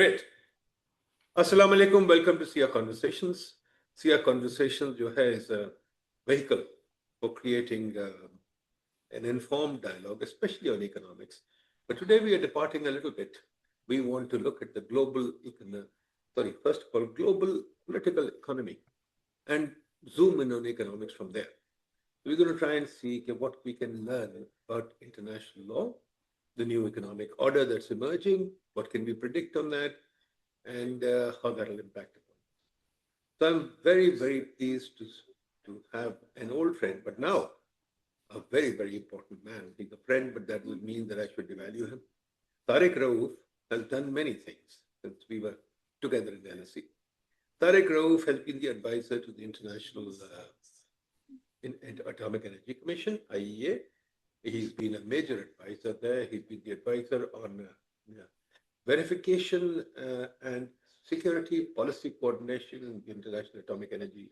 Great. Assalamu alaikum. Welcome to SIA Conversations. SIA Conversations is a vehicle for creating an informed dialogue, especially on economics. But today we are departing a little bit. We want to look at the global political economy and zoom in on economics from there. We're going to try and see what we can learn about international law, the new economic order that's emerging, what can we predict on that, and how that will impact upon us. So I'm very, very pleased to have an old friend, but now a very, very important man. He's a friend, but that would mean that I should devalue him. Tariq Rauf has done many things since we were together in the NSC. Tariq Rauf has been the advisor to the International Atomic Energy Commission, IEA. He's been a major advisor there. He's been the advisor on verification and security policy coordination in the International Atomic Energy,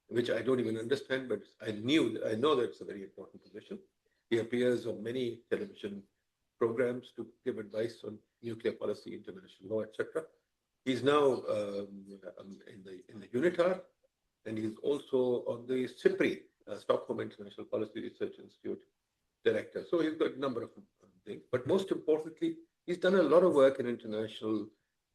which I don't even understand, but I know that it's a very important position. He appears on many television programs to give advice on nuclear policy, international law, etc. He's now in the UNITAR, and he's also on the SIPRI, Stockholm International Policy Research Institute director. So he's got a number of things, but most importantly, he's done a lot of work in international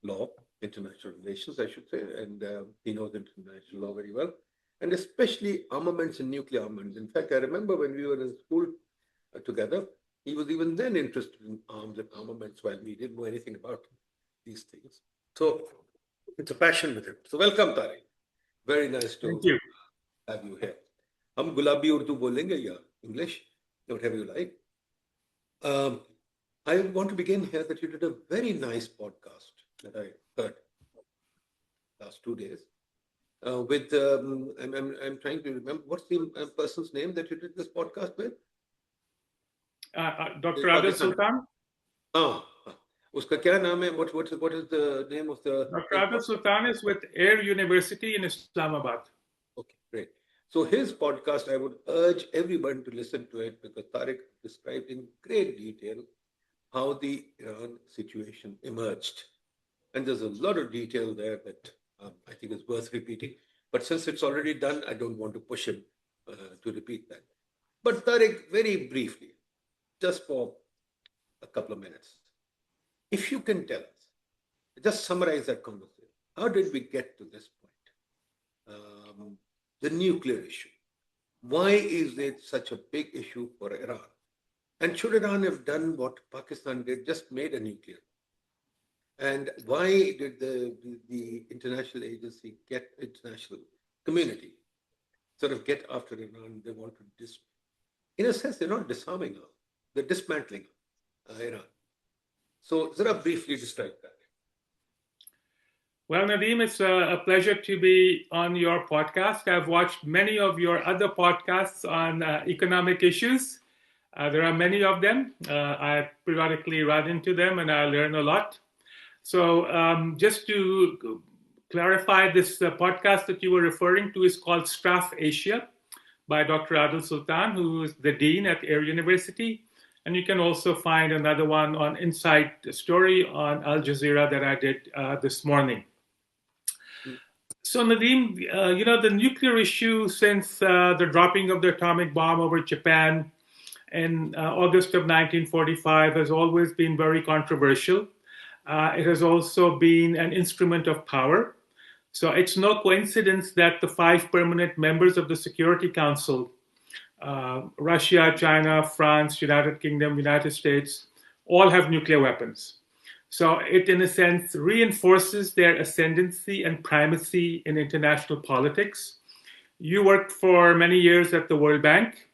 law, international relations, I should say, and he knows international law very well, and especially armaments and nuclear armaments. In fact, I remember when we were in school together, he was even then interested in arms and armaments while we didn't know anything about these things. So it's a passion with him. So welcome, Tariq. Very nice to have you here. हम गुलाबी उर्दू बोलेंगे या English, whatever you like. I want to begin here that you did a very nice podcast that I heard last 2 days with, I'm trying to remember, what's the person's name that you did this podcast with? Dr. Adil Sultan. Uska kya naam hai? What is the name of the... Dr. Adil Sultan is with Air University in Islamabad. Okay, great. So his podcast, I would urge everyone to listen to it because Tariq described in great detail how the Iran situation emerged. And there's a lot of detail there that I think is worth repeating. But since it's already done, I don't want to push him to repeat that. But Tariq, very briefly, just for a couple of minutes, if you can tell us, just summarize that conversation. How did we get to this point? The nuclear issue. Why is it such a big issue for Iran? And should Iran have done what Pakistan did, just made a nuclear? And why did the international agency international community sort of get after Iran? They want to in a sense, they're not disarming her, they're dismantling Iran. So Zara briefly describe that. Well, Nadeem, it's a pleasure to be on your podcast. I've watched many of your other podcasts on economic issues. There are many of them. I periodically run into them and I learn a lot. So just to clarify, this podcast that you were referring to is called Straff Asia by Dr. Adil Sultan, who is the dean at Air University. And you can also find another one on Inside Story on Al Jazeera that I did this morning. So Nadeem, the nuclear issue since the dropping of the atomic bomb over Japan in August of 1945 has always been very controversial. It has also been an instrument of power. So it's no coincidence that the 5 permanent members of the Security Council, Russia, China, France, United Kingdom, United States, all have nuclear weapons. So it, in a sense, reinforces their ascendancy and primacy in international politics. You worked for many years at the World Bank,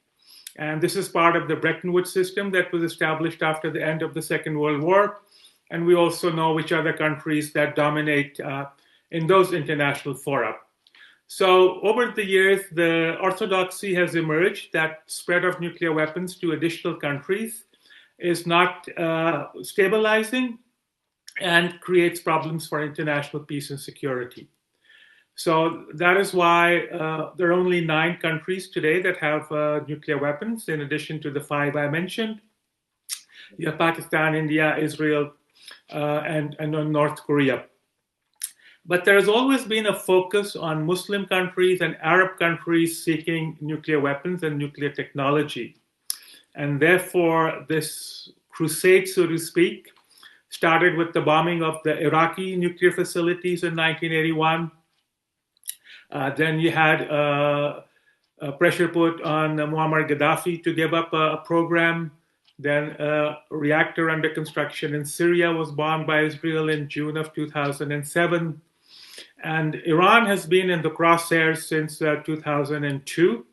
and this is part of the Bretton Woods system that was established after the end of the Second World War. And we also know which other countries that dominate in those international fora. So over the years, the orthodoxy has emerged that spread of nuclear weapons to additional countries is not stabilizing and creates problems for international peace and security. So that is why there are only 9 countries today that have nuclear weapons, in addition to the 5 I mentioned. You have Pakistan, India, Israel, and on North Korea. But there has always been a focus on Muslim countries and Arab countries seeking nuclear weapons and nuclear technology. And therefore, this crusade, so to speak, started with the bombing of the Iraqi nuclear facilities in 1981. Then you had a pressure put on Muammar Gaddafi to give up a program. Then a reactor under construction in Syria was bombed by Israel in June of 2007. And Iran has been in the crosshairs since 2002.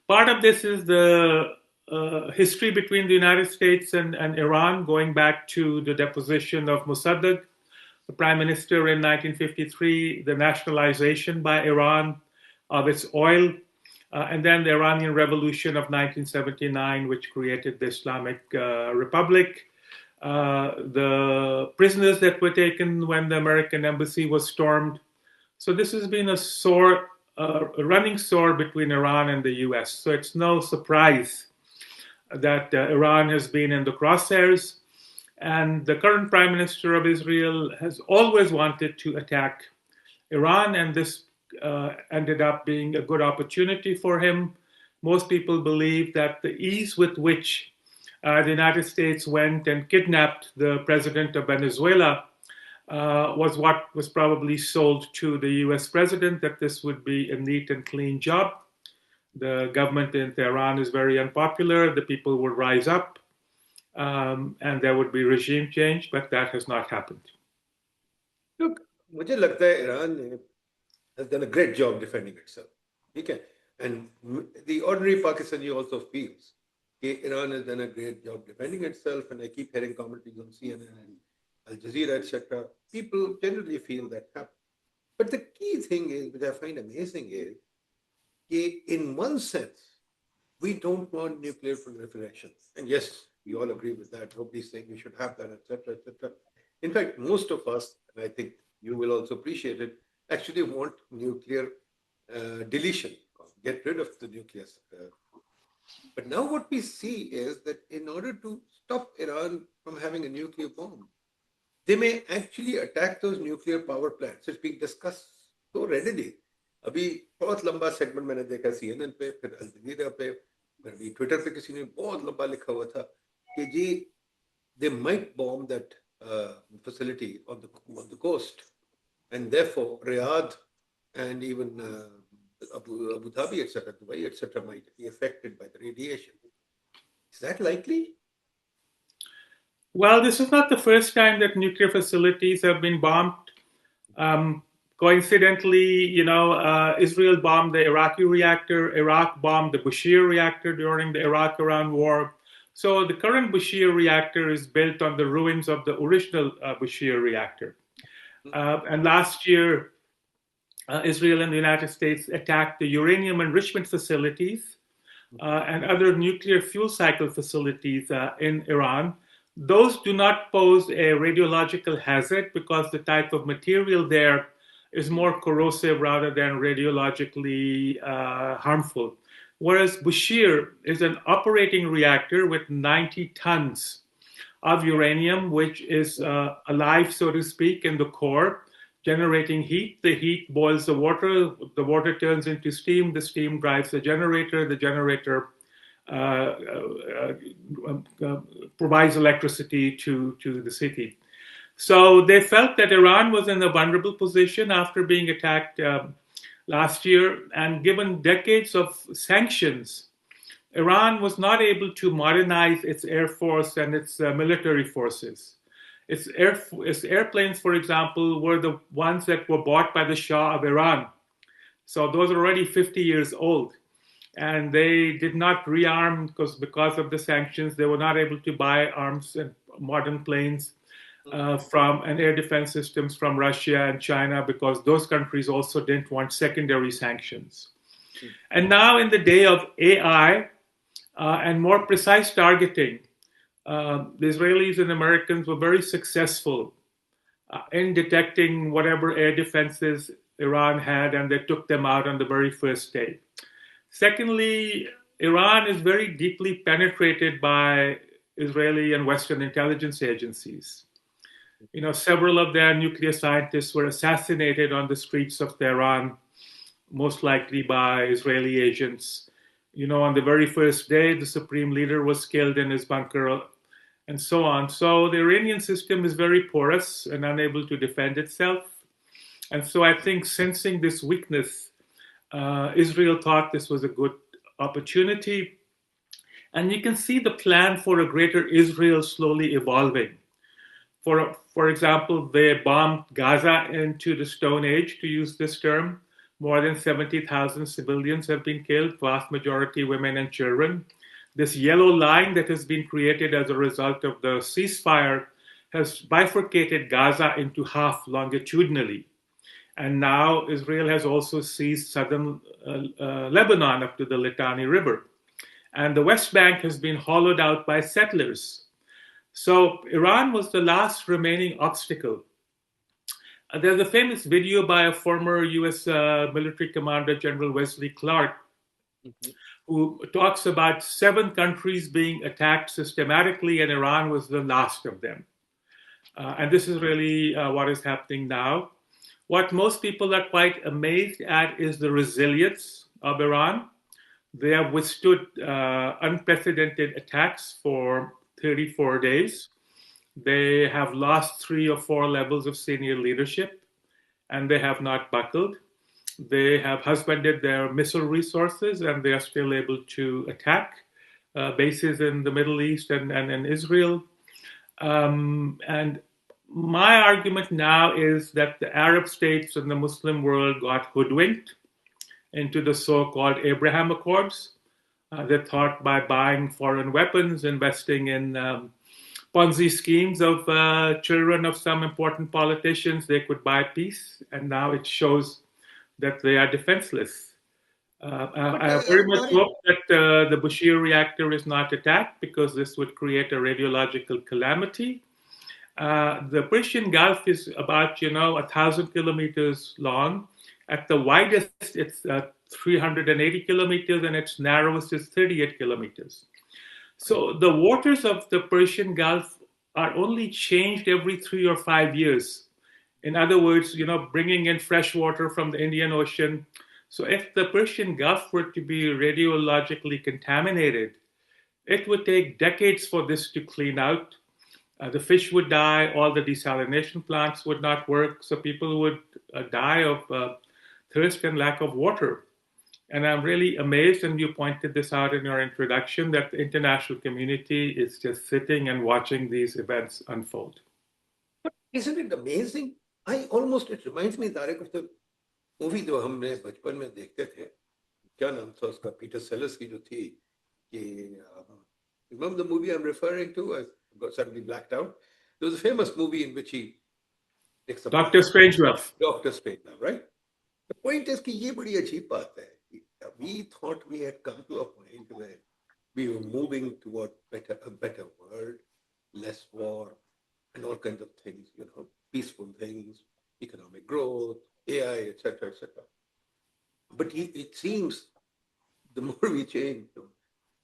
Part of this is the history between the United States and Iran, going back to the deposition of Mossadegh, the prime minister in 1953, the nationalization by Iran of its oil, and then the Iranian Revolution of 1979, which created the Islamic Republic. The prisoners that were taken when the American embassy was stormed. So this has been a running sore between Iran and the US. So it's no surprise that Iran has been in the crosshairs. And the current prime minister of Israel has always wanted to attack Iran, and this ended up being a good opportunity for him. Most people believe that the ease with which the United States went and kidnapped the president of Venezuela was what was probably sold to the US president, that this would be a neat and clean job. The government in Tehran is very unpopular. The people would rise up and there would be regime change, but that has not happened. Look, मुझे लगता है Iran has done a great job defending itself. Okay? And the ordinary Pakistani also feels Iran has done a great job defending itself, and I keep hearing commentaries on CNN and Al Jazeera, etc. People generally feel that happen. But the key thing is, which I find amazing, is in one sense, we don't want nuclear proliferation. And yes, we all agree with that. Nobody's saying we should have that, etc., etc. In fact, most of us, and I think you will also appreciate it, actually want nuclear deletion, get rid of the nucleus. But now what we see is that in order to stop Iran from having a nuclear bomb, they may actually attack those nuclear power plants. It's being discussed so readily. अभी बहुत लंबा segment मैंने देखा CNN पे, फिर अल जजीरा पे, फिर अभी ट्विटर पे किसी ने बहुत लंबा लिखा हुआ था कि जी they might bomb that facility on the coast, and therefore Riyadh and even Abu Dhabi, etc., Dubai, etc., might be affected by the radiation. Is that likely? Well, this is not the first time that nuclear facilities have been bombed. Coincidentally, Israel bombed the Iraqi reactor. Iraq bombed the Bushehr reactor during the Iraq-Iran war. So the current Bushehr reactor is built on the ruins of the original Bushehr reactor. And last year, Israel and the United States attacked the uranium enrichment facilities and other nuclear fuel cycle facilities in Iran. Those do not pose a radiological hazard because the type of material there is more corrosive rather than radiologically harmful. Whereas Bushehr is an operating reactor with 90 tons of uranium, which is alive, so to speak, in the core, generating heat. The heat boils the water turns into steam, the steam drives the generator provides electricity to the city. So they felt that Iran was in a vulnerable position after being attacked last year, and given decades of sanctions, Iran was not able to modernize its air force and its military forces. Its airplanes, for example, were the ones that were bought by the Shah of Iran. So those are already 50 years old. And they did not rearm because of the sanctions. They were not able to buy arms and modern planes from and air defense systems from Russia and China, because those countries also didn't want secondary sanctions. And now in the day of AI and more precise targeting, the Israelis and Americans were very successful in detecting whatever air defenses Iran had, and they took them out on the very first day. Secondly, Iran is very deeply penetrated by Israeli and Western intelligence agencies. Several of their nuclear scientists were assassinated on the streets of Tehran, most likely by Israeli agents. On the very first day, the supreme leader was killed in his bunker, and so on. So the Iranian system is very porous and unable to defend itself. And so I think, sensing this weakness, Israel thought this was a good opportunity. And you can see the plan for a greater Israel slowly evolving. For example, they bombed Gaza into the Stone Age, to use this term. More than 70,000 civilians have been killed, vast majority women and children. This yellow line that has been created as a result of the ceasefire has bifurcated Gaza into half longitudinally. And now Israel has also seized southern Lebanon up to the Litani River. And the West Bank has been hollowed out by settlers. So Iran was the last remaining obstacle. There's a famous video by a former US military commander, General Wesley Clark, who talks about 7 countries being attacked systematically, and Iran was the last of them. And this is really what is happening now. What most people are quite amazed at is the resilience of Iran. They have withstood unprecedented attacks for 34 days. They have lost 3 or 4 levels of senior leadership, and they have not buckled. They have husbanded their missile resources, and they are still able to attack bases in the Middle East and in Israel. And my argument now is that the Arab states and the Muslim world got hoodwinked into the so-called Abraham Accords. They thought by buying foreign weapons, investing in Ponzi schemes of children of some important politicians, they could buy peace. And now it shows that they are defenseless. I very much hope that the Bushehr reactor is not attacked, because this would create a radiological calamity. The Persian Gulf is about 1,000 kilometers long. At the widest, it's 380 kilometers, and its narrowest is 38 kilometers. So the waters of the Persian Gulf are only changed every 3 or 5 years. In other words, bringing in fresh water from the Indian Ocean. So if the Persian Gulf were to be radiologically contaminated, it would take decades for this to clean out. The fish would die, all the desalination plants would not work, so people would die of thirst and lack of water. And I'm really amazed, and you pointed this out in your introduction, that the international community is just sitting and watching these events unfold. Isn't it amazing? It reminds me, Tariq, of the movie जो हमने बचपन में देखते थे. क्या नाम था उसका? Peter Sellers की जो थी. Remember the movie I'm referring to? I got suddenly blacked out. There was a famous movie in which he takes a Dr. Strangelove. Dr. Strangelove, right? The point is कि ये बड़ी अजीब बात है. We thought we had come to a point where we were moving toward a better world, less war, and all kinds of things, peaceful things, economic growth, AI, etc., etc. But it seems the more we change, the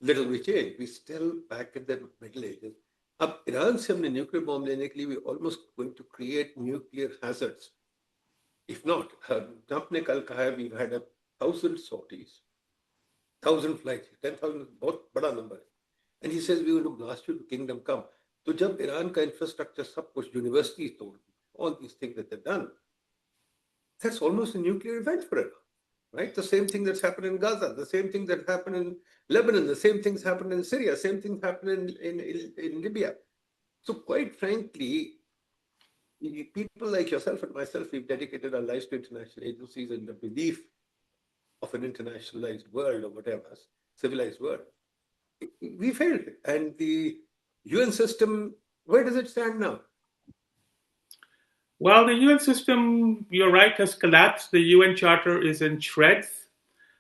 little we change. We're still back in the Middle Ages. अब Iran से हमने nuclear bomb लेने के लिए we're almost going to create nuclear hazards. If not, Trump ने कल कहा है we've had 1,000 sorties, 1,000 flights, 10,000 बहुत बड़ा number है. And he says we will blast you to kingdom come. तो जब ईरान का infrastructure सब कुछ universities तोड़, all these things that they've done, that's almost a nuclear event for Iran, right? The same thing that's happened in Gaza, the same thing that happened in Lebanon, the same things happened in Syria, same things happened in Libya. So quite frankly, people like yourself and myself, we've dedicated our lives to international agencies and the belief of an internationalized world or whatever, civilized world. We failed. And the UN system, where does it stand now? Well, the UN system, you're right, has collapsed. The UN Charter is in shreds.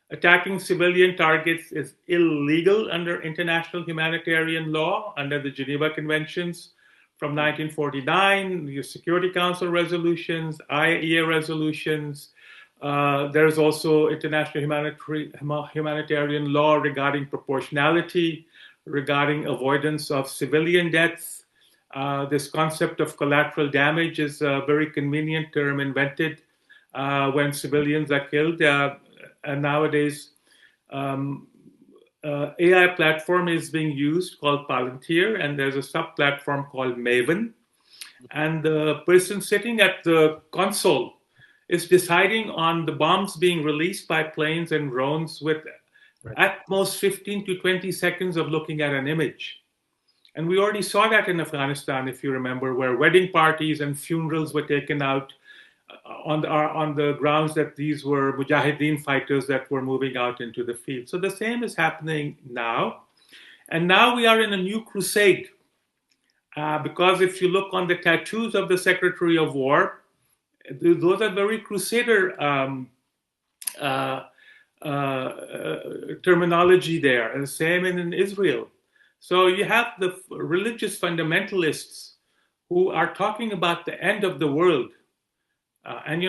Attacking civilian targets is illegal under international humanitarian law, under the Geneva Conventions from 1949, the Security Council resolutions, IAEA resolutions. There's also international humanitarian law regarding proportionality, regarding avoidance of civilian deaths. This concept of collateral damage is a very convenient term invented when civilians are killed. And nowadays, AI platform is being used called Palantir, and there's a sub-platform called Maven. And the person sitting at the console is deciding on the bombs being released by planes and drones with at most 15 to 20 seconds of looking at an image. And we already saw that in Afghanistan, if you remember, where wedding parties and funerals were taken out on the grounds that these were Mujahideen fighters that were moving out into the field. So the same is happening now. And now we are in a new crusade. Because if you look on the tattoos of the Secretary of War, those are very crusader terminology there, and the same in Israel. So you have the religious fundamentalists who are talking about the end of the world. And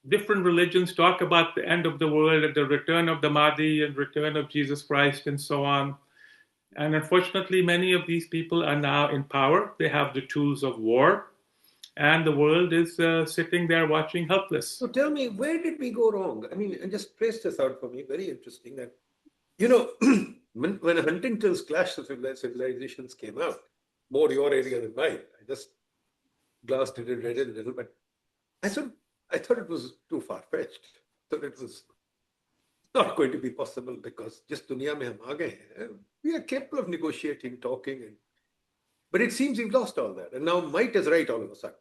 different religions talk about the end of the world and the return of the Mahdi and return of Jesus Christ and so on. And unfortunately, many of these people are now in power. They have the tools of war, and the world is sitting there watching helpless. So tell me, where did we go wrong? I mean, and just trace this out for me. Very interesting that, when Huntington's Clash of Civilizations came out, more your area than mine, I just glanced at it, read it a little bit. I thought it was too far-fetched. I thought it was not going to be possible because just dunya mein hum aa gaye hain. We are capable of negotiating, talking, but it seems we've lost all that. And now might is right all of a sudden.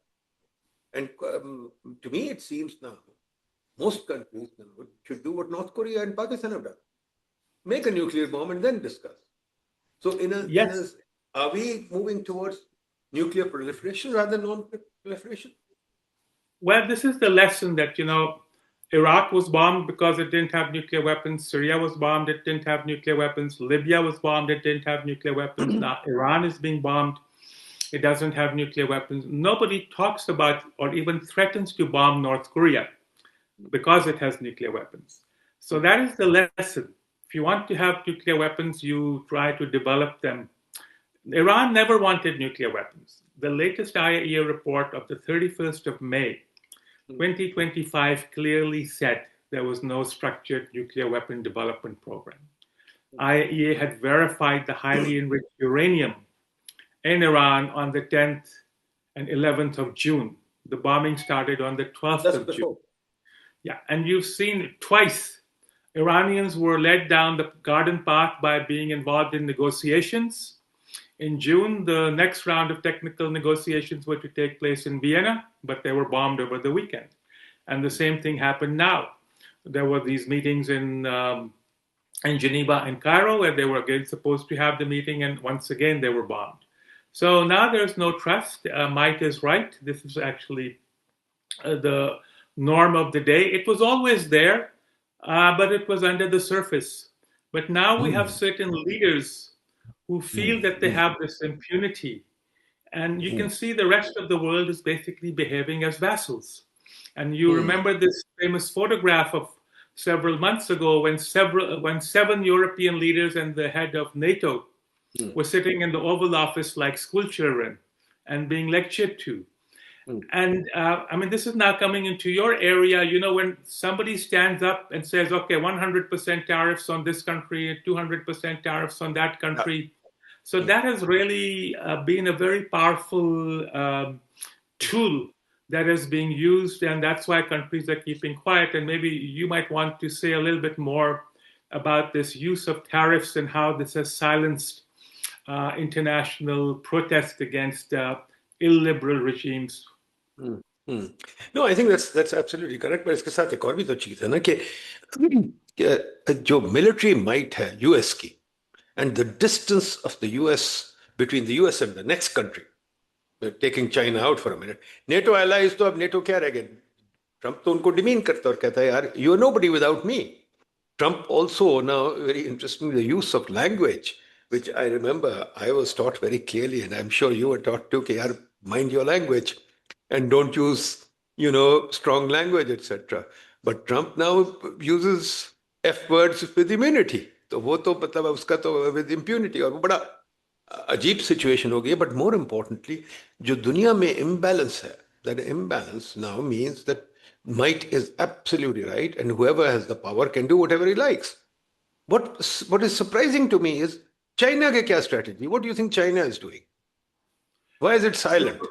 And to me, it seems now most countries now should do what North Korea and Pakistan have done: make a nuclear bomb and then discuss. So, are we moving towards nuclear proliferation rather than non-proliferation? Well, this is the lesson that, Iraq was bombed because it didn't have nuclear weapons. Syria was bombed, it didn't have nuclear weapons. Libya was bombed, it didn't have nuclear weapons. Now Iran is being bombed, it doesn't have nuclear weapons. Nobody talks about or even threatens to bomb North Korea because it has nuclear weapons. So that is the lesson. If you want to have nuclear weapons, you try to develop them. Iran never wanted nuclear weapons. The latest IAEA report of the 31st of May 2025 clearly said there was no structured nuclear weapon development program. IAEA had verified the highly enriched uranium in Iran on the 10th and 11th of June. The bombing started on the 12th of June. Yeah, and you've seen it twice. Iranians were led down the garden path by being involved in negotiations. In June, the next round of technical negotiations were to take place in Vienna, but they were bombed over the weekend. And the same thing happened now. There were these meetings in Geneva and Cairo where they were again supposed to have the meeting, and once again they were bombed. So now there's no trust. Might is right. This is actually the norm of the day. It was always there, but it was under the surface. But now we have certain leaders who feel that they have this impunity. And you can see the rest of the world is basically behaving as vassals. And you remember this famous photograph of several months ago when seven European leaders and the head of NATO were sitting in the Oval Office like school children and being lectured to. And this is now coming into your area. When somebody stands up and says, okay, 100% tariffs on this country and 200% tariffs on that country. So that has really been a very powerful tool that is being used. And that's why countries are keeping quiet. And maybe you might want to say a little bit more about this use of tariffs and how this has silenced international protest against illiberal regimes. No, I think that's absolutely correct. But इसके साथ एक और भी तो चीज है ना कि जो military might है US की, and the distance of the US between the US and the next country, taking China out for a minute, NATO allies तो अब NATO क्या रह गए? Trump तो उनको demean करता और कहता है यार, you are nobody without me. Trump also now, very interesting, the use of language, which I remember I was taught very clearly, and I'm sure you were taught too, कि यार, mind your language and don't use, strong language, etc. But Trump now uses F words with immunity. तो वो तो मतलब उसका तो with impunity, और वो बड़ा अजीब सिचुएशन हो गई है. बट मोर इम्पोर्टेंटली जो दुनिया में इम्बैलेंस है, that imbalance now means that might is absolutely right, and whoever has the power can do whatever he likes. What is surprising to me is China ke kya strategy? What do you think China is doing? Why is it silent? So,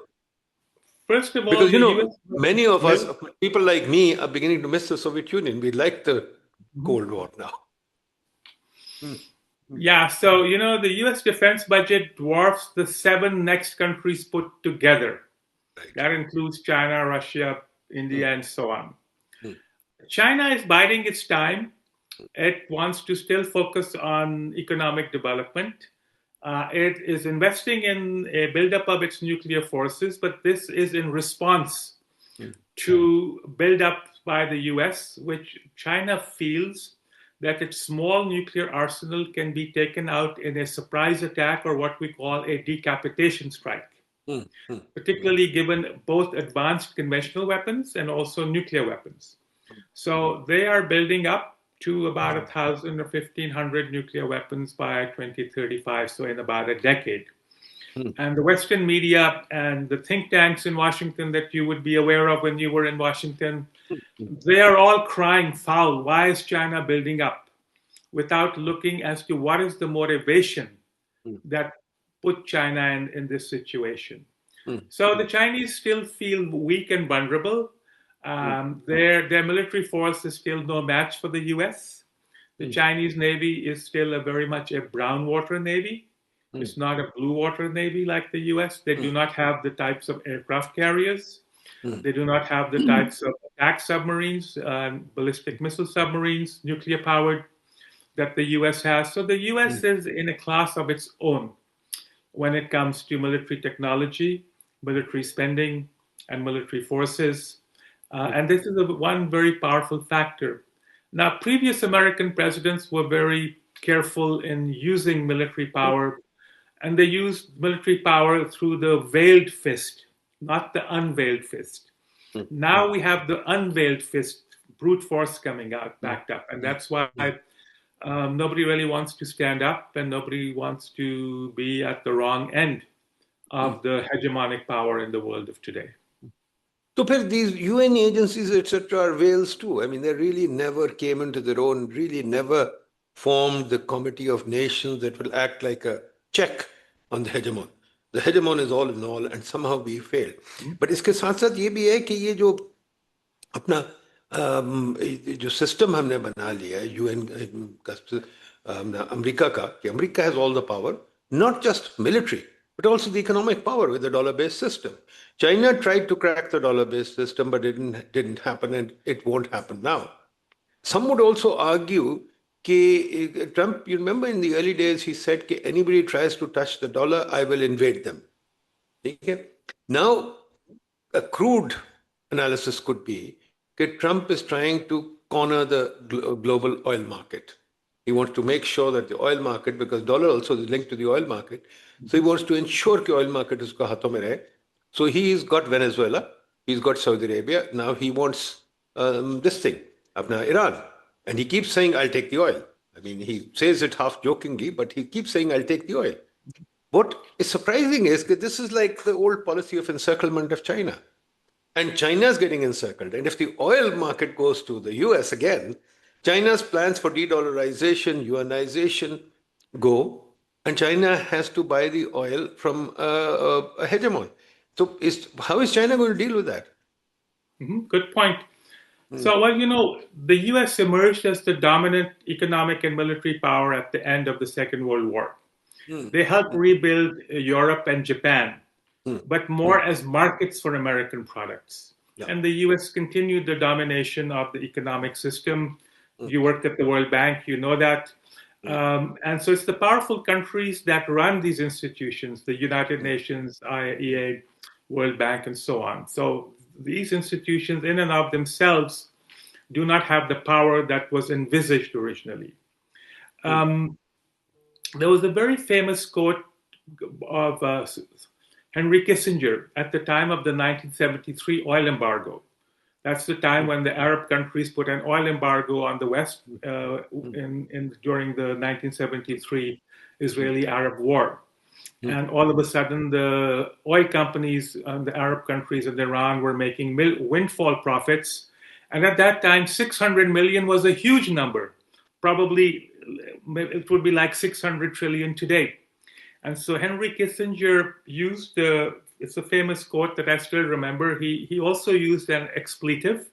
first of all, Because the US many of us, mil- people like me, are beginning to miss the Soviet Union. We like the Cold War now. Hmm. Hmm. yeah, so the US defense budget dwarfs the 7 next countries put together. Right. That includes China, Russia, Hmm. India, and so on. Hmm. China is biding its time. It wants to still focus on economic development. It is investing in a buildup of its nuclear forces, but this is in response Hmm. to build up by the US, which China feels that its small nuclear arsenal can be taken out in a surprise attack, or what we call a decapitation strike, Hmm. Hmm. particularly given both advanced conventional weapons and also nuclear weapons. So they are building up to about 1,000 or 1,500 nuclear weapons by 2035, so in about a decade. Hmm. And the Western media and the think tanks in Washington that you would be aware of when you were in Washington, they are all crying foul. Why is China building up? Without looking as to what is the motivation Hmm. that put China in this situation. Hmm. So the Chinese still feel weak and vulnerable. Hmm. Their military force is still no match for the US. The Hmm. Chinese Navy is still very much a brown water Navy. Hmm. It's not a blue water Navy like the US. They do not have the types of aircraft carriers. Hmm. They do not have the types of attack submarines, ballistic missile submarines, nuclear powered, that the US has. So the Hmm. US is in a class of its own when it comes to military technology, military spending, and military forces. And this is one very powerful factor. Now, previous American presidents were very careful in using military power, and they used military power through the veiled fist, not the unveiled fist. Hmm. Now we have the unveiled fist, brute force coming out, Hmm. backed up. And that's why nobody really wants to stand up, and nobody wants to be at the wrong end Hmm. of the hegemonic power in the world of today. So, these UN agencies, etc., are whales too. I mean, they really never came into their own, really never formed the committee of nations that will act like a check on the hegemon. The hegemon is all in all, and somehow we fail. But इसके साथ साथ ये भी है कि ये जो अपना जो सिस्टम हमने बना लिया है यूएन का, अमेरिका का, कि America has all the power, not just military, but also the economic power with the dollar-based system. China tried to crack the dollar-based system, but it didn't happen, and it won't happen now. Some would also argue that Trump, you remember in the early days, he said that anybody tries to touch the dollar, I will invade them. Okay? Now, a crude analysis could be that Trump is trying to corner the global oil market. He wants to make sure that the oil market, because dollar also is linked to the oil market, so he wants to ensure that the oil market is hathon mein rahe. So he's got Venezuela, he's got Saudi Arabia, now he wants this thing, apna Iran. And he keeps saying, I'll take the oil. I mean, he says it half jokingly, but he keeps saying, I'll take the oil. What is surprising is that this is like the old policy of encirclement of China. And China is getting encircled. And if the oil market goes to the US again, China's plans for de-dollarization, yuanization go, and China has to buy the oil from a hegemon. So how is China going to deal with that? Good point. Mm. So, the US emerged as the dominant economic and military power at the end of the Second World War. Mm. They helped rebuild Europe and Japan, Mm. but more as markets for American products. Yeah. And the US continued the domination of the economic system. Mm. You worked at the World Bank, you know that. And so it's the powerful countries that run these institutions, the United Nations, IEA, World Bank, and so on. So these institutions, in and of themselves, do not have the power that was envisaged originally. There was a very famous quote of Henry Kissinger at the time of the 1973 oil embargo, That's the time when the Arab countries put an oil embargo on the West during the 1973 Israeli-Arab War. And all of a sudden, the oil companies and the Arab countries and Iran were making windfall profits. And at that time, 600 million was a huge number. Probably it would be like 600 trillion today. And so Henry Kissinger used it's a famous quote that I still remember. He also used an expletive.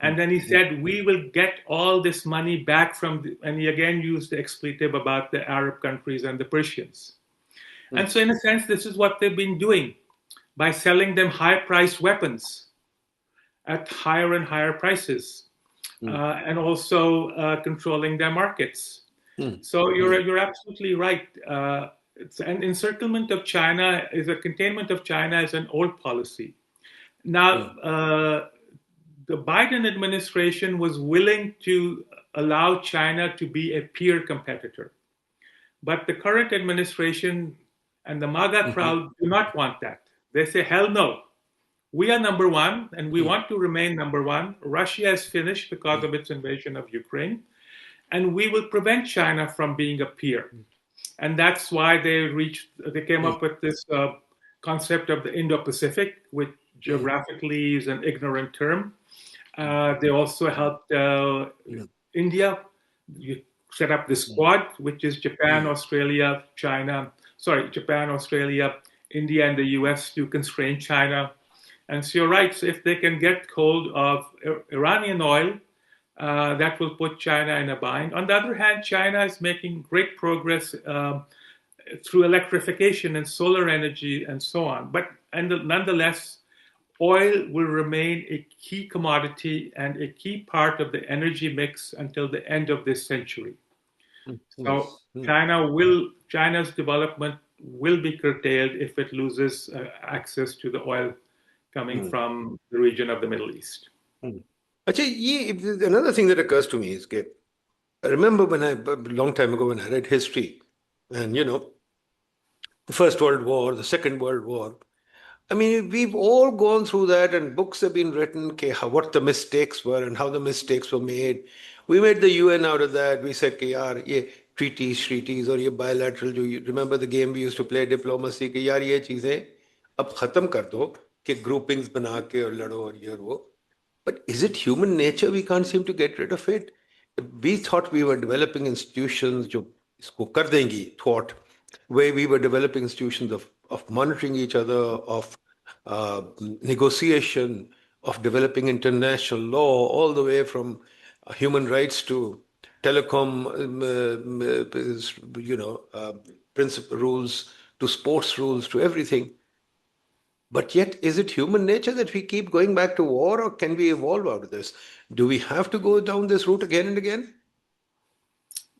And then he said, we will get all this money back and he again used the expletive about the Arab countries and the Persians. And so in a sense, this is what they've been doing by selling them high-priced weapons at higher and higher prices, and also controlling their markets. So you're absolutely right. An encirclement of China containment of China is an old policy. Now, the Biden administration was willing to allow China to be a peer competitor. But the current administration and the MAGA crowd do not want that. They say, hell no. We are number one, and we want to remain number one. Russia is finished because of its invasion of Ukraine, and we will prevent China from being a peer. And that's why they came up with this concept of the Indo-Pacific, which geographically is an ignorant term. They also helped India set up this Quad, which is Japan, Australia, India, and the US to constrain China. And so you're right. So if they can get hold of Iranian oil, that will put China in a bind. On the other hand, China is making great progress through electrification and solar energy and so on. But nonetheless, oil will remain a key commodity and a key part of the energy mix until the end of this century. So China's development will be curtailed if it loses access to the oil coming from the region of the Middle East. Another thing that occurs to me is, I remember a long time ago when I read history, and the First World War, the Second World War. I mean, we've all gone through that, and books have been written, what the mistakes were and how the mistakes were made. We made the UN out of that. We said, treaties or bilateral. You remember the game we used to play, diplomacy, ये चीजें अब खत्म कर दो कि groupings बना के और लड़ो और ये और वो. But is it human nature? We can't seem to get rid of it. We thought we were developing institutions जो इसको कर देंगी, where we were developing institutions of monitoring each other, of negotiation, of developing international law, all the way from human rights to telecom, principal rules, to sports rules, to everything. But yet, is it human nature that we keep going back to war, or can we evolve out of this? Do we have to go down this route again and again?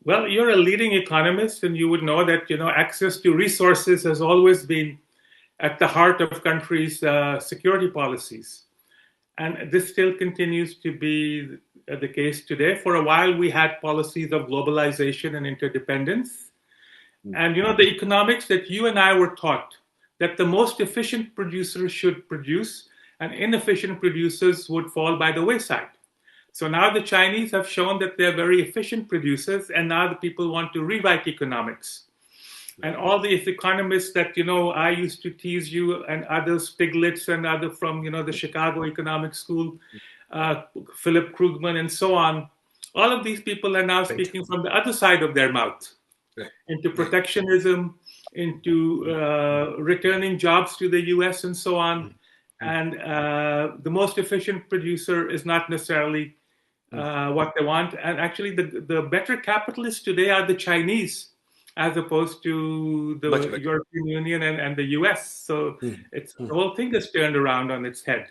Well, you're a leading economist, and you would know that access to resources has always been at the heart of countries' security policies, and this still continues to be the case today. For a while, we had policies of globalization and interdependence, and the economics that you and I were taught, that the most efficient producers should produce, and inefficient producers would fall by the wayside. So now the Chinese have shown that they're very efficient producers, and now the people want to rewrite economics. And all these economists that, I used to tease you and others, Stiglitz and other from, the Chicago Economic School, Philip Krugman and so on, all of these people are now speaking from the other side of their mouth, into protectionism, into returning jobs to the US and so on. And the most efficient producer is not necessarily what they want. And actually, the better capitalists today are the Chinese, as opposed to the European Union and the US. So the whole thing is turned around on its head.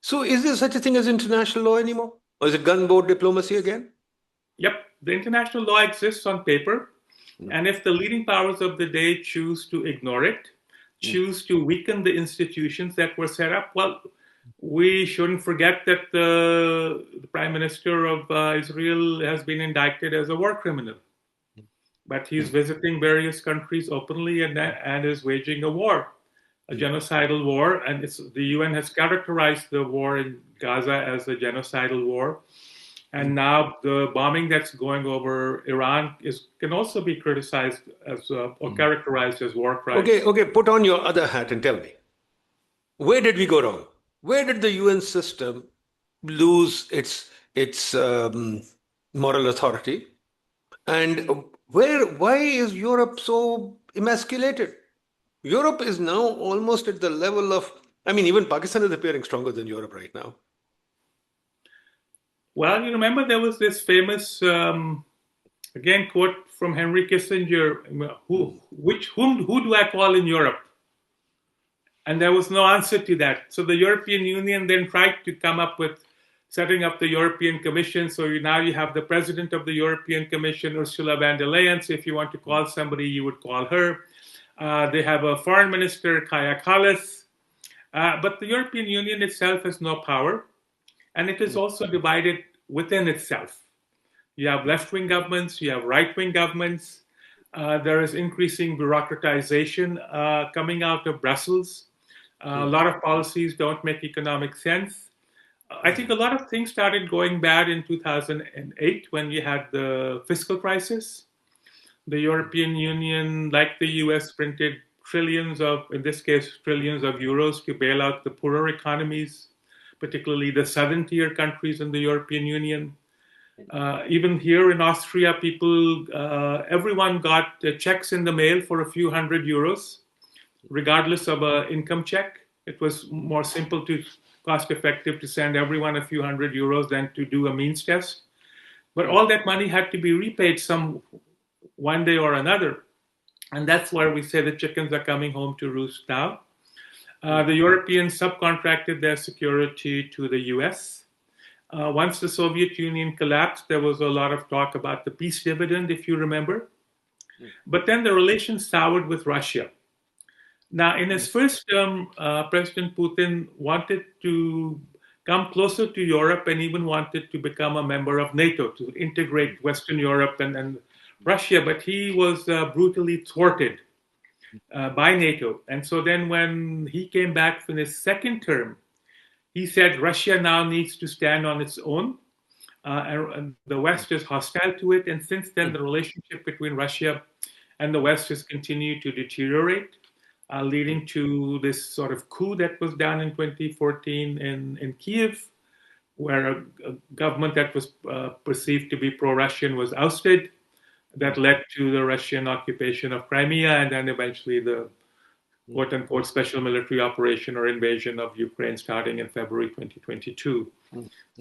So is there such a thing as international law anymore? Or is it gunboat diplomacy again? Yep. The international law exists on paper. And if the leading powers of the day choose to ignore it, choose to weaken the institutions that were set up, well, we shouldn't forget that the Prime Minister of Israel has been indicted as a war criminal. But he's visiting various countries openly and is waging a war a genocidal war, and the UN has characterized the war in Gaza as a genocidal war. And now the bombing that's going over Iran can also be criticized as or characterized as war crimes. Okay, put on your other hat and tell me, where did we go wrong? Where did the UN system lose its moral authority? And why is Europe so emasculated? Europe is now almost at the level of, I mean, even Pakistan is appearing stronger than Europe right now. Well, you remember there was this famous, again, quote from Henry Kissinger, who do I call in Europe? And there was no answer to that. So the European Union then tried to come up with setting up the European Commission. So now you have the president of the European Commission, Ursula von der Leyen. So if you want to call somebody, you would call her. They have a foreign minister, Kaja Kallas. But the European Union itself has no power. And it is also divided within itself. You have left-wing governments, you have right-wing governments. There is increasing bureaucratization coming out of Brussels. A lot of policies don't make economic sense. I think a lot of things started going bad in 2008 when we had the fiscal crisis. The European Union, like the US, printed trillions of euros to bail out the poorer economies, particularly the southern tier countries in the European Union. Even here in Austria, everyone got checks in the mail for a few €100, regardless of an income check. It was more simple cost effective to send everyone a few €100 than to do a means test. But all that money had to be repaid one day or another. And that's where we say the chickens are coming home to roost now. The Europeans subcontracted their security to the US. Once the Soviet Union collapsed, there was a lot of talk about the peace dividend, if you remember. But then the relations soured with Russia. Now, in his first term, President Putin wanted to come closer to Europe and even wanted to become a member of NATO, to integrate Western Europe and Russia, but he was brutally thwarted by NATO. And so then when he came back in his second term, he said Russia now needs to stand on its own. And the West is hostile to it. And since then, the relationship between Russia and the West has continued to deteriorate, leading to this sort of coup that was done in 2014 in Kiev, where a government that was perceived to be pro-Russian was ousted. That led to the Russian occupation of Crimea and then eventually the quote-unquote special military operation or invasion of Ukraine starting in February 2022.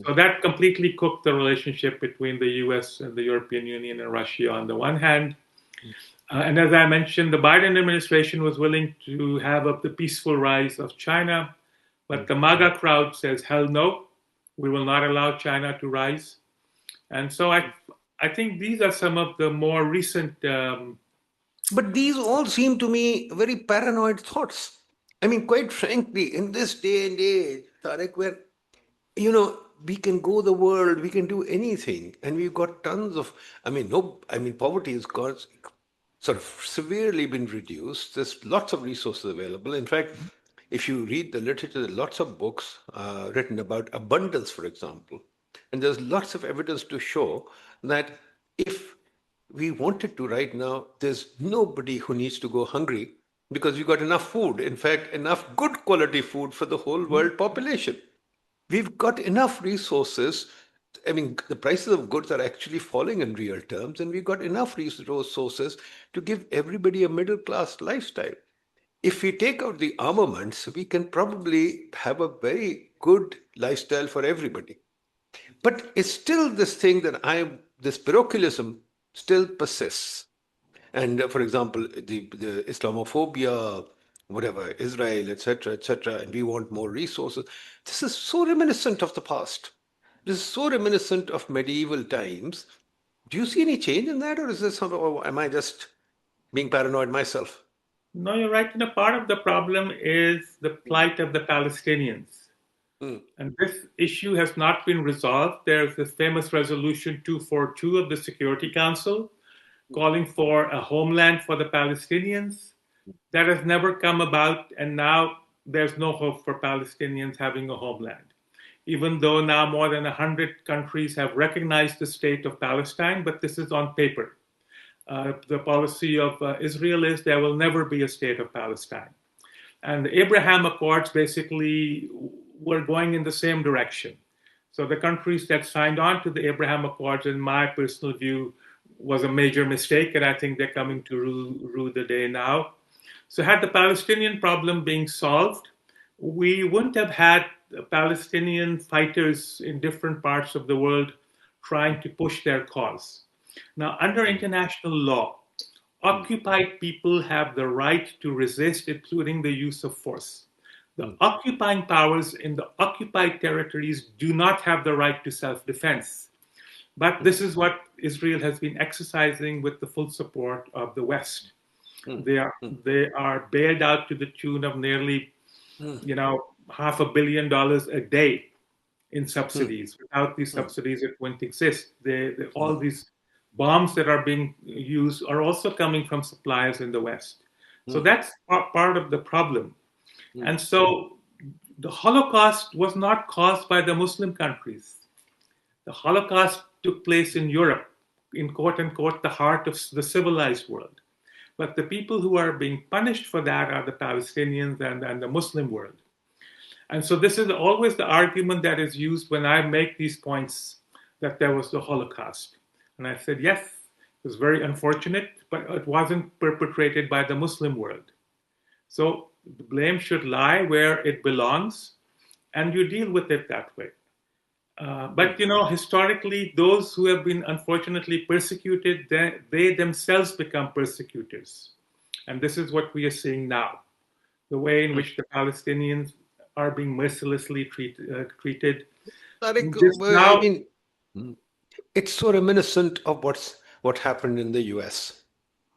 So that completely cooked the relationship between the US and the European Union and Russia on the one hand. And as I mentioned, the Biden administration was willing to have the peaceful rise of China, but the MAGA crowd says, hell no, we will not allow China to rise. And so I think these are some of the more recent. But these all seem to me very paranoid thoughts. I mean, quite frankly, in this day and age, Tariq, where, we can go the world, we can do anything. And we've got tons of, poverty has got sort of severely been reduced. There's lots of resources available. In fact, if you read the literature, there are lots of books written about abundance, for example. And there's lots of evidence to show that if we wanted to right now, there's nobody who needs to go hungry because we've got enough food. In fact, enough good quality food for the whole world population. We've got enough resources. I mean, the prices of goods are actually falling in real terms, and we've got enough resources to give everybody a middle-class lifestyle. If we take out the armaments, we can probably have a very good lifestyle for everybody. But it's still this thing that this parochialism still persists. And for example, the Islamophobia, whatever, Israel, etc., and we want more resources. This is so reminiscent of the past. This is so reminiscent of medieval times. Do you see any change in that, or am I just being paranoid myself? No, you're right. Part of the problem is the plight of the Palestinians. And this issue has not been resolved. There's this famous resolution 242 of the Security Council calling for a homeland for the Palestinians. That has never come about, and now there's no hope for Palestinians having a homeland. Even though now more than 100 countries have recognized the state of Palestine, but this is on paper. The policy of Israel is there will never be a state of Palestine. And the Abraham Accords basically were going in the same direction. So the countries that signed on to the Abraham Accords, in my personal view, was a major mistake, and I think they're coming to rue the day now. So had the Palestinian problem being solved, we wouldn't have had Palestinian fighters in different parts of the world trying to push their cause. Now, under international law, occupied people have the right to resist, including the use of force. The occupying powers in the occupied territories do not have the right to self defense. But this is what Israel has been exercising with the full support of the West. They are bailed out to the tune of nearly, $500 million a day in subsidies. Without these subsidies, it wouldn't exist. All these bombs that are being used are also coming from suppliers in the West. So that's part of the problem. And so the Holocaust was not caused by the Muslim countries. The Holocaust took place in Europe, in quote unquote, the heart of the civilized world. But the people who are being punished for that are the Palestinians and the Muslim world. And so this is always the argument that is used when I make these points that there was the Holocaust. And I said, yes, it was very unfortunate, but it wasn't perpetrated by the Muslim world. So the blame should lie where it belongs, and you deal with it that way. But historically, those who have been unfortunately persecuted, they themselves become persecutors. And this is what we are seeing now. The way in which the Palestinians are being mercilessly treated. Tariq, Just now, I mean, it's so reminiscent of what happened in the US.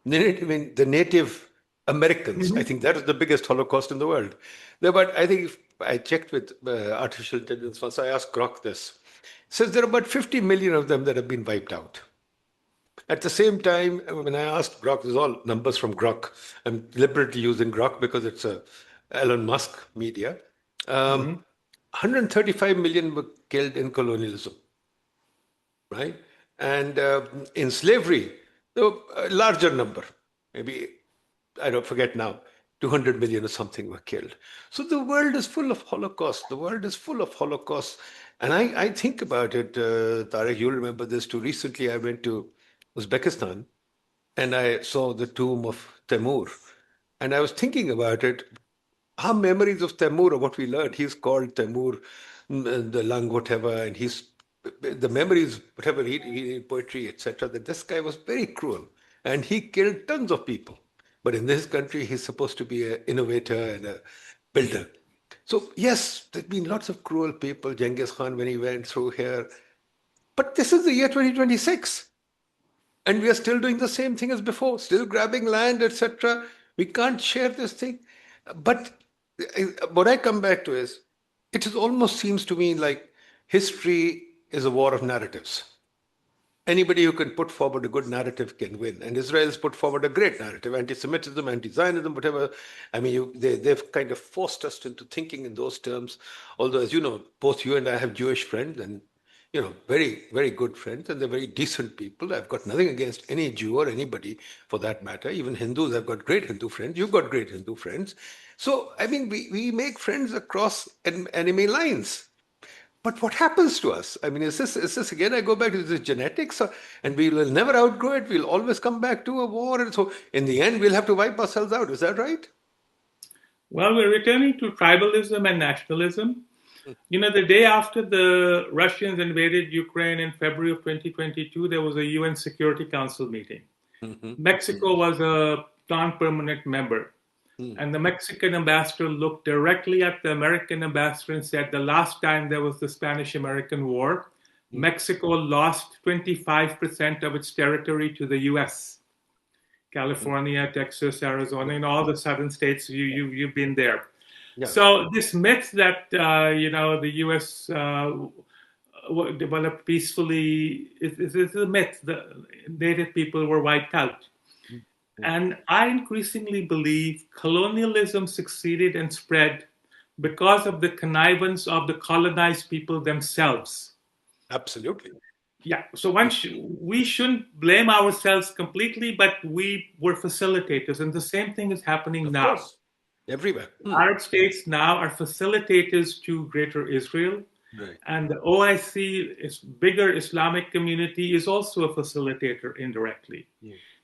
The Native Americans, I think that is the biggest Holocaust in the world. But I think if I checked with artificial intelligence once, I asked Grok this. It says there are about 50 million of them that have been wiped out. At the same time, when I asked Grok, this is all numbers from Grok. I'm deliberately using Grok because it's a Elon Musk media. 135 million were killed in colonialism, right? And in slavery, there were a larger number, maybe, I don't forget now, 200 million or something were killed. So the world is full of Holocaust. The world is full of Holocaust. And I think about it, Tariq, you'll remember this too. Recently, I went to Uzbekistan and I saw the tomb of Temur. And I was thinking about it. Our memories of Temur are what we learned. He's called Temur, the lung, whatever, and the memories, whatever he in poetry, etc., that this guy was very cruel and he killed tons of people. But in this country, he's supposed to be an innovator and a builder. So, yes, there's been lots of cruel people, Genghis Khan when he went through here. But this is the year 2026. And we are still doing the same thing as before, still grabbing land, etc. We can't share this thing. But what I come back to is, it almost seems to me like history is a war of narratives. Anybody who can put forward a good narrative can win. And Israel's put forward a great narrative, anti-Semitism, anti-Zionism, whatever. I mean, they've kind of forced us into thinking in those terms. Although, as you know, both you and I have Jewish friends and, very, very good friends, and they're very decent people. I've got nothing against any Jew or anybody for that matter. Even Hindus, I've got great Hindu friends. You've got great Hindu friends. So, I mean, we make friends across enemy lines. But what happens to us? I mean, is this again? I go back to this genetics, and we will never outgrow it. We'll always come back to a war, and so in the end, we'll have to wipe ourselves out. Is that right? Well, we're returning to tribalism and nationalism. The day after the Russians invaded Ukraine in February of 2022, there was a UN Security Council meeting. Mexico was a non-permanent member. And the Mexican ambassador looked directly at the American ambassador and said, the last time there was the Spanish-American War, Mexico lost 25% of its territory to the US. California, Texas, Arizona, and all the southern states, you've been there. Yeah. So this myth that, the US developed peacefully is a myth. The native people were wiped out. And I increasingly believe colonialism succeeded and spread because of the connivance of the colonized people themselves. Absolutely. Yeah, so we shouldn't blame ourselves completely, but we were facilitators, and the same thing is happening Of now. course. Everywhere. Arab states now are facilitators to Greater Israel, Right. and the OIC, its bigger Islamic community, is also a facilitator indirectly.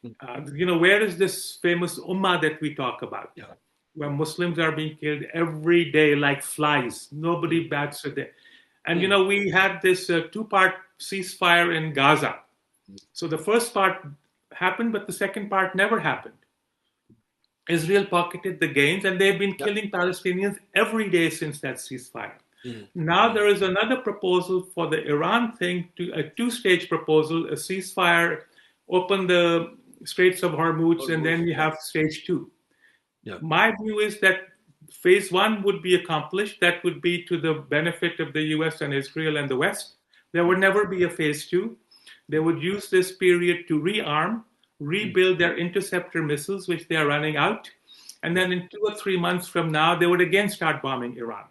Where is this famous ummah that we talk about? Yeah. Where Muslims are being killed every day like flies. Nobody bats a day. And we had this two-part ceasefire in Gaza. So the first part happened, but the second part never happened. Israel pocketed the gains, and they've been killing Palestinians every day since that ceasefire. Now there is another proposal for the Iran thing, to a two-stage proposal, a ceasefire, open the Straits of Hormuz, and then you have stage two. My view is that phase one would be accomplished. That would be to the benefit of the US and Israel and the West. There would never be a phase two. They would use this period to rearm, rebuild their interceptor missiles, which they are running out. And then in 2 or 3 months from now, they would again start bombing Iran.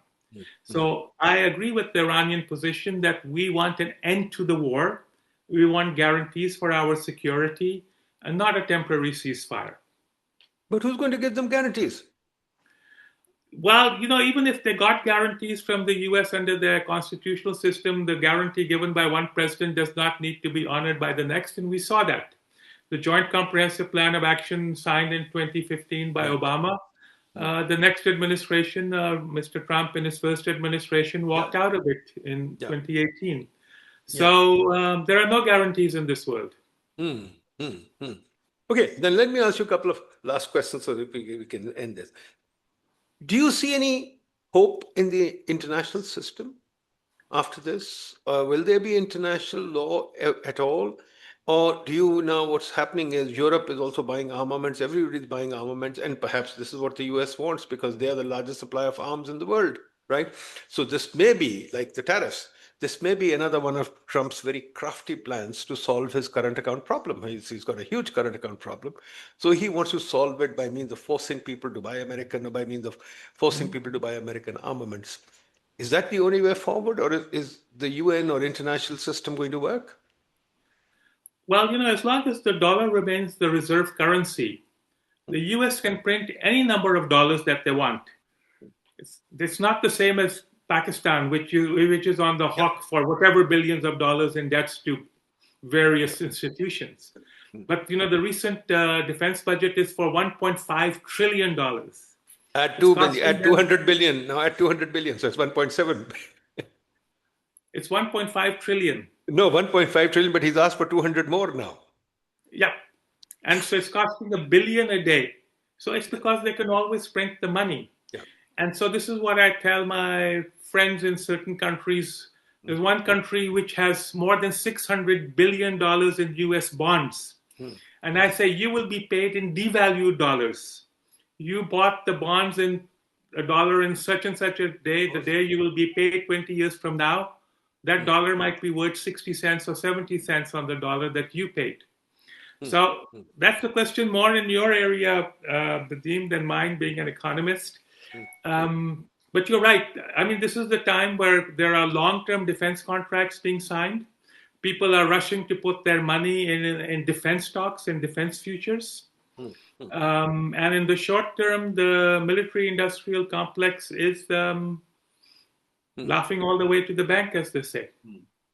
So I agree with the Iranian position that we want an end to the war. We want guarantees for our security and not a temporary ceasefire. But who's going to give them guarantees? Well, even if they got guarantees from the US under their constitutional system, the guarantee given by one president does not need to be honored by the next. And we saw that. The Joint Comprehensive Plan of Action signed in 2015 by Obama. The next administration, Mr. Trump in his first administration, walked out of it in 2018. So there are no guarantees in this world. Okay, then let me ask you a couple of last questions so that we can end this. Do you see any hope in the international system after this? Will there be international law at all? Or do you now, what's happening is Europe is also buying armaments, everybody's buying armaments, and perhaps this is what the US wants because they are the largest supplier of arms in the world, right? So this may be like the tariffs. This may be another one of Trump's very crafty plans to solve his current account problem. He's got a huge current account problem. So he wants to solve it by means of forcing people to buy American, or by means of forcing people to buy American armaments. Is that the only way forward, or is the UN or international system going to work? Well, as long as the dollar remains the reserve currency, the US can print any number of dollars that they want. It's not the same as Pakistan, which is on the hook for whatever billions of dollars in debts to various institutions. But the recent defense budget is for $1.5 trillion. At 200 billion. Now at 200 billion, so it's 1.7. It's 1.5 trillion. No, 1.5 trillion, but he's asked for 200 more now. Yeah. And so it's costing $1 billion a day. So it's because they can always print the money. Yeah. And so this is what I tell my friends in certain countries. There's one country which has more than $600 billion in US bonds. And I say, you will be paid in devalued dollars. You bought the bonds in $1 in such and such a day, the day you will be paid 20 years from now, that dollar might be worth 60 cents or 70 cents on the dollar that you paid. So that's the question more in your area, Nadeem, than mine, being an economist. But you're right. I mean, this is the time where there are long-term defense contracts being signed. People are rushing to put their money in defense stocks and defense futures. And in the short term, the military-industrial complex is laughing all the way to the bank, as they say.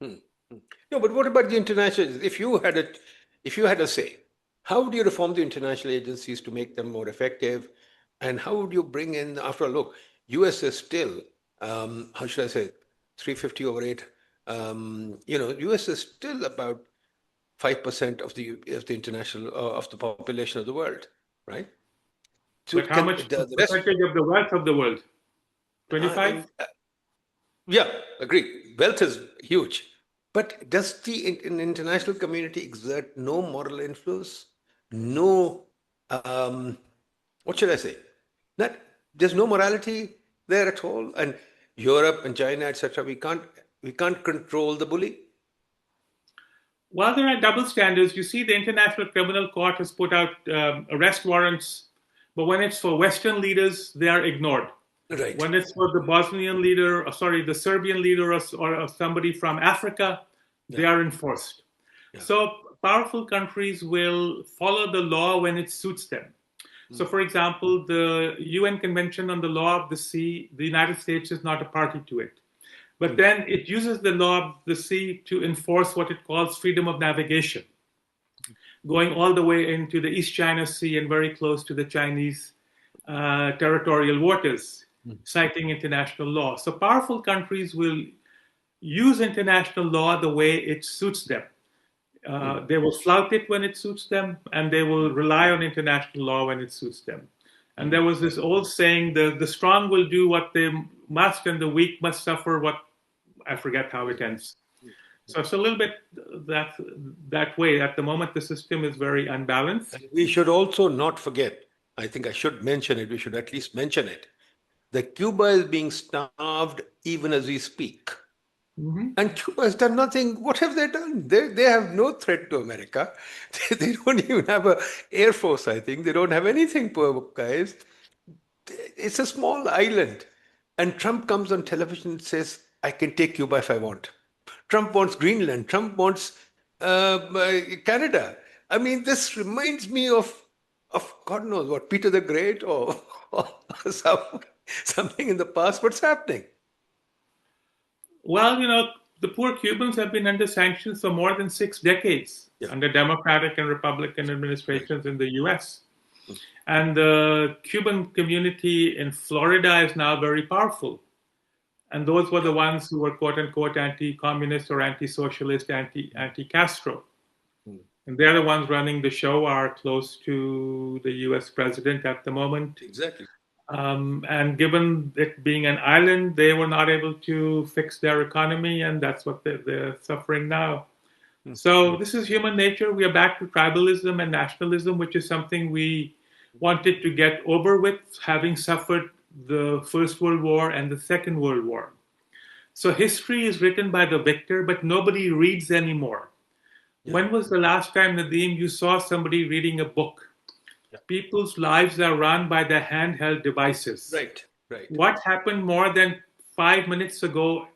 No, but what about the international? If you had a say, how would you reform the international agencies to make them more effective? And how would you bring in, after all, look, US is still, how should I say, 350 over 8. US is still about 5% of the international of the population of the world, right? So but how much percentage of the wealth of the world? 25? Yeah, agree. Wealth is huge. But does the international community exert no moral influence? No, what should I say? There's no morality there at all. And Europe and China, etc., we can't control the bully. While there are double standards, you see the International Criminal Court has put out arrest warrants, but when it's for Western leaders, they are ignored. Right. When it's for the Bosnian leader, the Serbian leader, or somebody from Africa, they are enforced. Yeah. So powerful countries will follow the law when it suits them. So, for example, the UN Convention on the Law of the Sea, the United States is not a party to it. But then it uses the law of the sea to enforce what it calls freedom of navigation, going all the way into the East China Sea and very close to the Chinese territorial waters, citing international law. So powerful countries will use international law the way it suits them. They will flout it when it suits them, and they will rely on international law when it suits them. And there was this old saying, the strong will do what they must, and the weak must suffer what, I forget how it ends. So it's a little bit that way. At the moment, the system is very unbalanced. And we should also not forget, I think I should mention it, we should at least mention it, that Cuba is being starved even as we speak. And Cuba has done nothing. What have they done? They have no threat to America. They don't even have an air force, I think. They don't have anything, poor guys. It's a small island. And Trump comes on television and says, I can take Cuba if I want. Trump wants Greenland. Trump wants Canada. I mean, this reminds me of God knows what, Peter the Great or something in the past. What's happening? Well, the poor Cubans have been under sanctions for more than 6 decades under Democratic and Republican administrations in the US. And the Cuban community in Florida is now very powerful. And those were the ones who were quote unquote anti-communist or anti-socialist, anti-Castro. And they're the ones running the show, are close to the US president at the moment. Exactly. And given it being an island, they were not able to fix their economy, and that's what they're suffering now. So this is human nature. We are back to tribalism and nationalism, which is something we wanted to get over with, having suffered the First World War and the Second World War. So history is written by the victor, but nobody reads anymore. When was the last time, Nadeem, you saw somebody reading a book? People's lives are run by their handheld devices. Right. What happened more than 5 minutes ago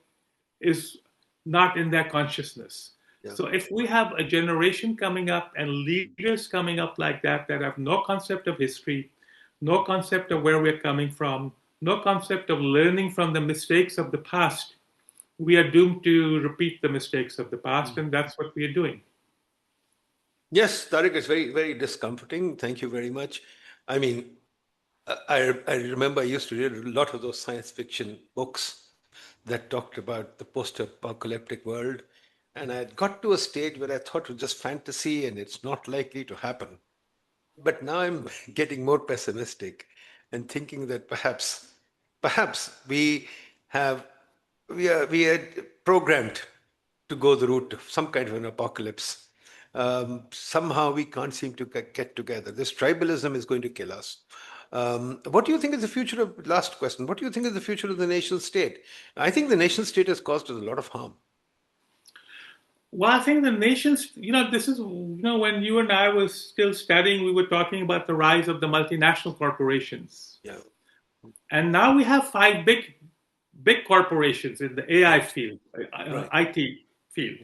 is not in their consciousness. So if we have a generation coming up and leaders coming up like that have no concept of history, no concept of where we're coming from, no concept of learning from the mistakes of the past, we are doomed to repeat the mistakes of the past, and that's what we are doing. Yes, Tariq, it's very, very discomforting. Thank you very much. I mean, I remember I used to read a lot of those science fiction books that talked about the post-apocalyptic world. And I had got to a stage where I thought it was just fantasy and it's not likely to happen. But now I'm getting more pessimistic and thinking that perhaps we are programmed to go the route of some kind of an apocalypse. Somehow we can't seem to get together. This tribalism is going to kill us. What do you think is the future of, last question, what do you think is the future of the nation state? I think the nation state has caused us a lot of harm. Well, I think the nations, this is, when you and I was still studying, we were talking about the rise of the multinational corporations. Yeah. And now we have 5 big corporations in the AI field, IT field.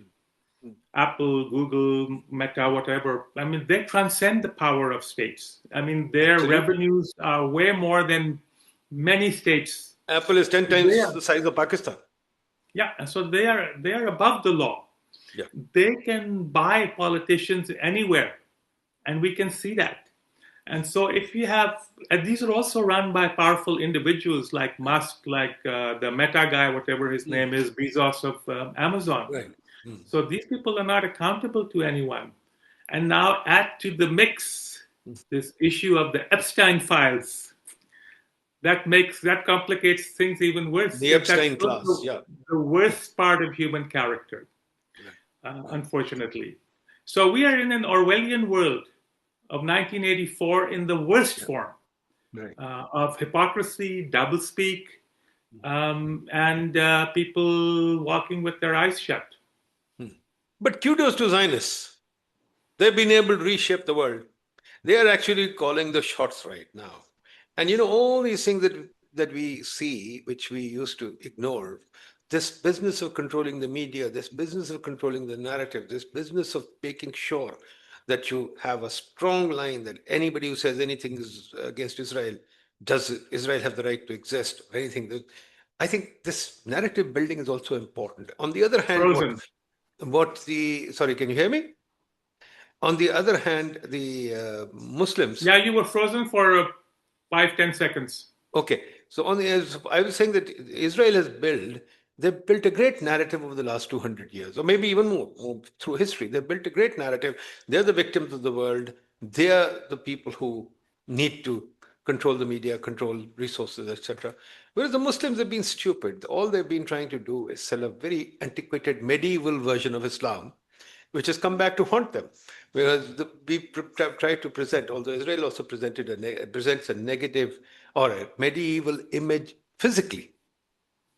Apple, Google, Meta, whatever. I mean, they transcend the power of states. I mean, their revenues are way more than many states. Apple is 10 times the size of Pakistan. Yeah, and so they are above the law. Yeah. They can buy politicians anywhere, and we can see that. And so if you have, and these are also run by powerful individuals like Musk, like the Meta guy, whatever his name is, Bezos of Amazon. Right. So these people are not accountable to anyone. And now add to the mix this issue of the Epstein files. That complicates things even worse. The Epstein class, the worst part of human character, unfortunately. So we are in an Orwellian world of 1984 in the worst form of hypocrisy, doublespeak, and people walking with their eyes shut. But kudos to Zionists. They've been able to reshape the world. They are actually calling the shots right now. And all these things that we see, which we used to ignore, this business of controlling the media, this business of controlling the narrative, this business of making sure that you have a strong line that anybody who says anything is against Israel, does Israel have the right to exist or anything? I think this narrative building is also important. On the other hand, Frozen. sorry, can you hear me? On the other hand, the Muslims. Yeah, you were frozen for 5, 10 seconds. Okay, so I was saying that they've built a great narrative over the last 200 years, or maybe even more through history. They've built a great narrative. They're the victims of the world. They're the people who need to control the media, control resources, etc. Whereas the Muslims have been stupid. All they've been trying to do is sell a very antiquated medieval version of Islam, which has come back to haunt them. Because we try to present, although Israel also presents a negative or a medieval image physically,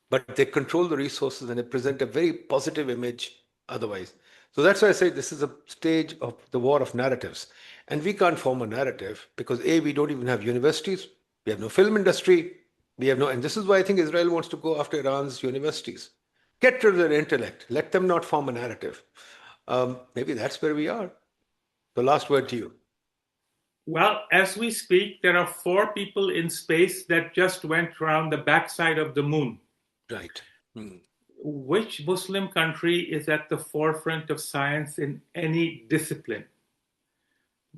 but they control the resources and they present a very positive image otherwise. So that's why I say this is a stage of the war of narratives. And we can't form a narrative because A, we don't even have universities, we have no film industry, and this is why I think Israel wants to go after Iran's universities. Get rid of their intellect, let them not form a narrative. Maybe that's where we are. The last word to you. Well, as we speak, there are 4 people in space that just went around the backside of the moon. Right. Which Muslim country is at the forefront of science in any discipline?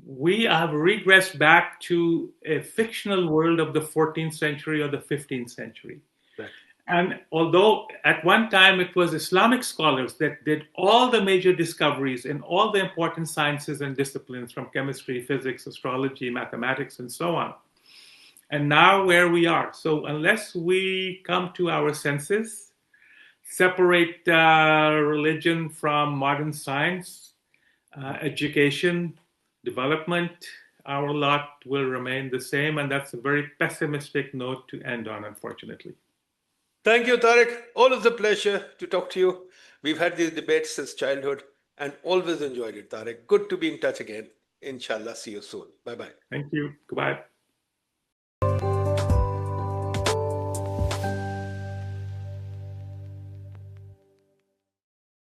We have regressed back to a fictional world of the 14th century or the 15th century. Right. And although at one time it was Islamic scholars that did all the major discoveries in all the important sciences and disciplines from chemistry, physics, astrology, mathematics, and so on. And now where we are. So unless we come to our senses, separate religion from modern science, education, development, our lot will remain the same. And that's a very pessimistic note to end on, unfortunately. Thank you, Tariq. Always a pleasure to talk to you. We've had these debates since childhood and always enjoyed it, Tariq. Good to be in touch again. Inshallah, see you soon. Bye bye. Thank you. Goodbye.